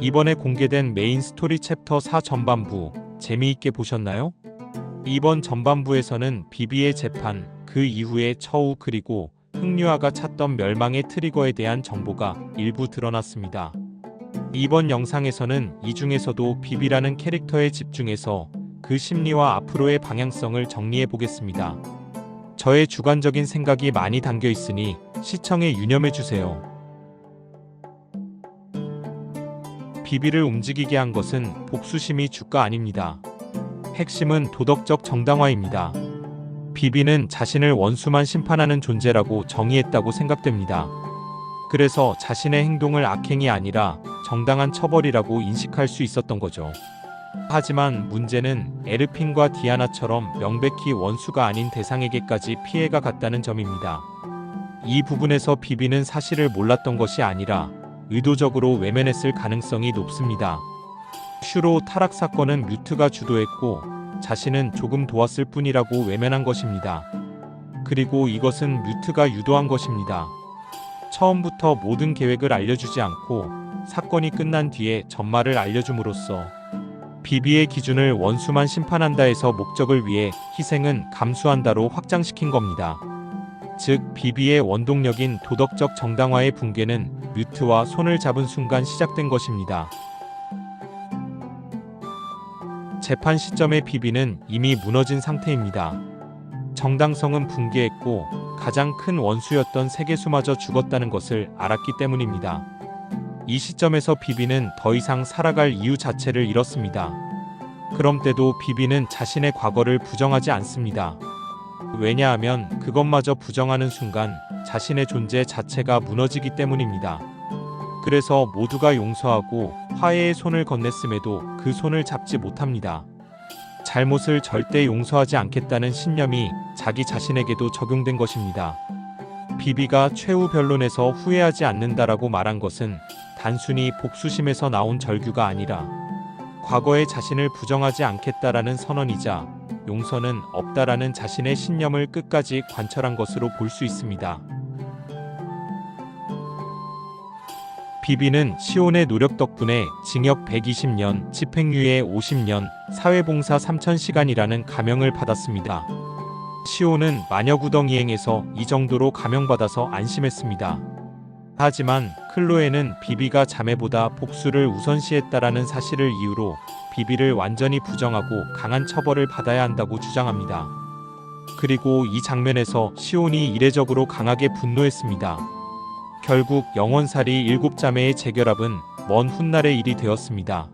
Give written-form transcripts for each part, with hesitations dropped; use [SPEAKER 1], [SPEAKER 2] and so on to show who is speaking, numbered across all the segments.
[SPEAKER 1] 이번에 공개된 메인 스토리 챕터 4 전반부 재미있게 보셨나요? 이번 전반부에서는 비비의 재판, 그 이후의 처우 그리고 흑류아가 찾던 멸망의 트리거에 대한 정보가 일부 드러났습니다. 이번 영상에서는 이 중에서도 비비라는 캐릭터에 집중해서 그 심리와 앞으로의 방향성을 정리해 보겠습니다. 저의 주관적인 생각이 많이 담겨 있으니 시청에 유념해 주세요. 비비를 움직이게 한 것은 복수심이 주가 아닙니다. 핵심은 도덕적 정당화입니다. 비비는 자신을 원수만 심판하는 존재라고 정의했다고 생각됩니다. 그래서 자신의 행동을 악행이 아니라 정당한 처벌이라고 인식할 수 있었던 거죠. 하지만 문제는 에르핀과 디아나처럼 명백히 원수가 아닌 대상에게까지 피해가 갔다는 점입니다. 이 부분에서 비비는 사실을 몰랐던 것이 아니라 의도적으로 외면했을 가능성이 높습니다. 슈로 타락 사건은 뮤트가 주도했고 자신은 조금 도왔을 뿐이라고 외면한 것입니다. 그리고 이것은 뮤트가 유도한 것입니다. 처음부터 모든 계획을 알려주지 않고 사건이 끝난 뒤에 전말을 알려줌으로써 비비의 기준을 원수만 심판한다에서 목적을 위해 희생은 감수한다로 확장시킨 겁니다. 즉 비비의 원동력인 도덕적 정당화의 붕괴는 뮤트와 손을 잡은 순간 시작된 것입니다. 재판 시점의 비비는 이미 무너진 상태입니다. 정당성은 붕괴했고 가장 큰 원수였던 세계수마저 죽었다는 것을 알았기 때문입니다. 이 시점에서 비비는 더 이상 살아갈 이유 자체를 잃었습니다. 그럼 때도 비비는 자신의 과거를 부정하지 않습니다. 왜냐하면 그것마저 부정하는 순간 자신의 존재 자체가 무너지기 때문입니다. 그래서 모두가 용서하고 화해의 손을 건넸음에도 그 손을 잡지 못합니다. 잘못을 절대 용서하지 않겠다는 신념이 자기 자신에게도 적용된 것입니다. 비비가 최후 변론에서 후회하지 않는다라고 말한 것은 단순히 복수심에서 나온 절규가 아니라 과거의 자신을 부정하지 않겠다라는 선언이자 용서는 없다라는 자신의 신념을 끝까지 관철한 것으로 볼 수 있습니다. 비비는 시온의 노력 덕분에 징역 120년, 집행유예 50년, 사회봉사 3000시간이라는 가명을 받았습니다. 시온은 마녀구덩이행에서 이 정도로 감형받아서 안심했습니다. 하지만 클로에는 비비가 자매보다 복수를 우선시했다라는 사실을 이유로 비비를 완전히 부정하고 강한 처벌을 받아야 한다고 주장합니다. 그리고 이 장면에서 시온이 이례적으로 강하게 분노했습니다. 결국 영원살이 7자매의 재결합은 먼 훗날의 일이 되었습니다.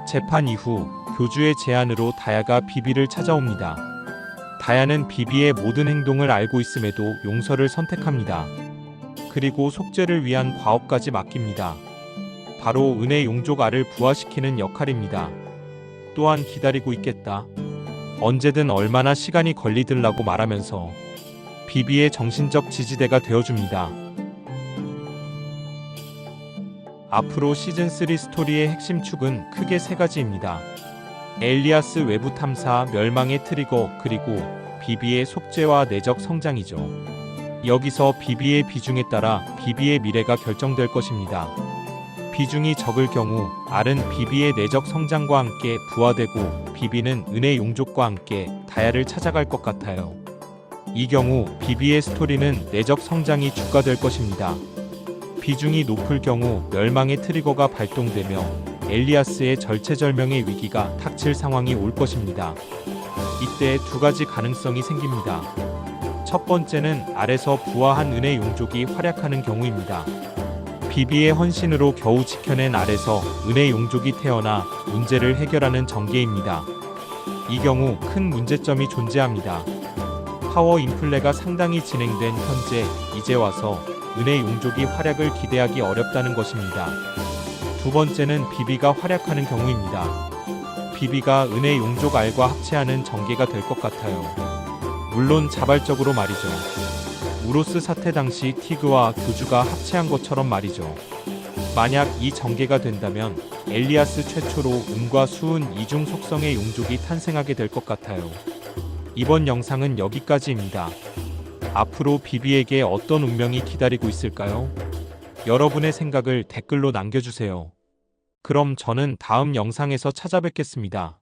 [SPEAKER 1] 재판 이후 교주의 제안으로 다야가 비비를 찾아옵니다. 다야는 비비의 모든 행동을 알고 있음에도 용서를 선택합니다. 그리고 속죄를 위한 과업까지 맡깁니다. 바로 은혜 용족 알을 부화시키는 역할입니다. 또한 기다리고 있겠다. 언제든 얼마나 시간이 걸리들라고 말하면서 비비의 정신적 지지대가 되어줍니다. 앞으로 시즌3 스토리의 핵심 축은 크게 세 가지입니다. 엘리아스 외부 탐사, 멸망의 트리거, 그리고 비비의 속죄와 내적 성장이죠. 여기서 비비의 비중에 따라 비비의 미래가 결정될 것입니다. 비중이 적을 경우 알은 비비의 내적 성장과 함께 부화되고 비비는 은혜 용족과 함께 다야를 찾아갈 것 같아요. 이 경우 비비의 스토리는 내적 성장이 주가 될 것입니다. 비중이 높을 경우 멸망의 트리거가 발동되며 엘리아스의 절체절명의 위기가 닥칠 상황이 올 것입니다. 이때 두 가지 가능성이 생깁니다. 첫 번째는 알에서 부화한 은혜 용족이 활약하는 경우입니다. 비비의 헌신으로 겨우 지켜낸 알에서 은혜 용족이 태어나 문제를 해결하는 전개입니다. 이 경우 큰 문제점이 존재합니다. 파워 인플레가 상당히 진행된 현재 이제 와서 은혜 용족이 활약을 기대하기 어렵다는 것입니다. 두 번째는 비비가 활약하는 경우입니다. 비비가 은혜 용족 알과 합체하는 전개가 될 것 같아요. 물론 자발적으로 말이죠. 우로스 사태 당시 티그와 교주가 합체한 것처럼 말이죠. 만약 이 전개가 된다면 엘리아스 최초로 음과 수은 이중 속성의 용족이 탄생하게 될 것 같아요. 이번 영상은 여기까지입니다. 앞으로 비비에게 어떤 운명이 기다리고 있을까요? 여러분의 생각을 댓글로 남겨주세요. 그럼 저는 다음 영상에서 찾아뵙겠습니다.